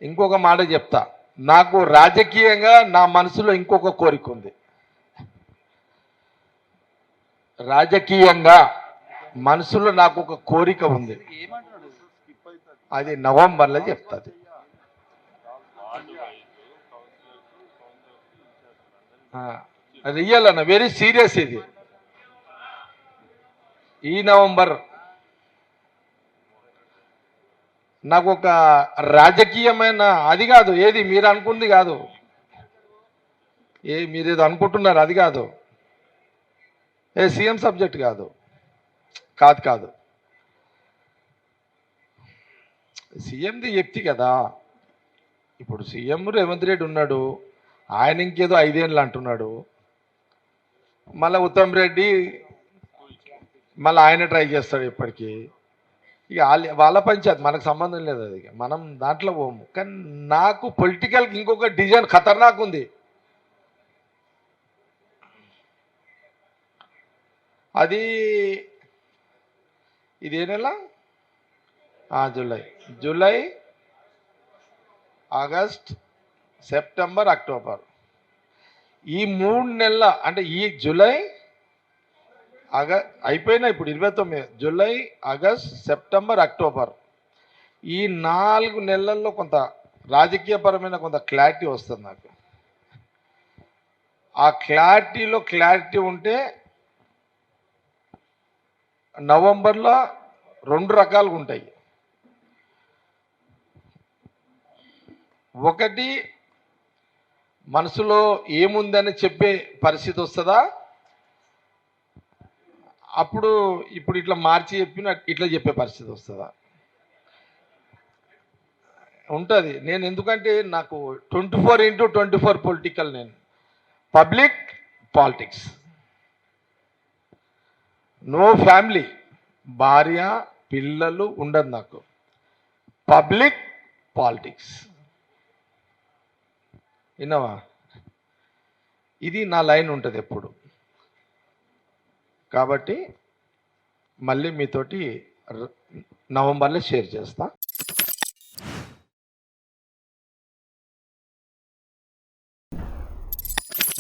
ఇంకొక మాట చెప్తా, నాకు రాజకీయంగా నా మనసులో ఇంకొక కోరిక ఉంది. రాజకీయంగా మనసులో నాకు ఒక కోరిక ఉంది, అది నవంబర్లో చెప్తాది. రియల్ అన్న, వెరీ సీరియస్ ఇది. ఈ నవంబర్ నాకు ఒక రాజకీయమైన అది కాదు, ఏది మీరు అనుకుంది కాదు, మీరేదో అనుకుంటున్నారు అది కాదు, సీఎం సబ్జెక్ట్ కాదు, కాదు కాదు, సీఎంది చెప్తి కదా. ఇప్పుడు సీఎం రేవంత్ రెడ్డి ఉన్నాడు, ఆయన ఇంకేదో 5 ఏళ్ళు అంటున్నాడు, మళ్ళీ ఉత్తమ్ రెడ్డి మళ్ళీ ఆయన ట్రై చేస్తాడు ఇప్పటికీ. ఇక వాళ్ళ పంచాయతీ, మనకు సంబంధం లేదు, అది మనం దాంట్లో పోము. కానీ నాకు పొలిటికల్ ఇంకొక డిజైన్ ఖతర్నాక్ ఉంది. అది ఇదే నెల, జూలై ఆగస్ట్ సెప్టెంబర్ అక్టోబర్, ఈ 3 నెలల, అంటే ఈ జూలై అయిపోయినా ఇప్పుడు 29, జూలై ఆగస్ట్ సెప్టెంబర్ అక్టోబర్, ఈ 4 నెలల్లో కొంత రాజకీయపరమైన కొంత క్లారిటీ వస్తుంది నాకు. ఆ క్లారిటీలో క్లారిటీ ఉంటే నవంబర్లో 2 రకాలుగా ఉంటాయి. ఒకటి, మనసులో ఏముందని చెప్పే పరిస్థితి వస్తుందా, అప్పుడు ఇప్పుడు ఇట్లా మార్చి చెప్పిన ఇట్లా చెప్పే పరిస్థితి వస్తుందా, ఉంటుంది. నేను ఎందుకంటే నాకు 24/24 పొలిటికల్, నేను పబ్లిక్ పాలిటిక్స్, నో ఫ్యామిలీ, భార్య పిల్లలు ఉండదు నాకు, పబ్లిక్ పాలిటిక్స్. విన్నావా, ఇది నా లైన్ ఉంటుంది ఎప్పుడు. కాబట్టి మళ్ళీ మీతోటి నవంబర్లో షేర్ చేస్తా.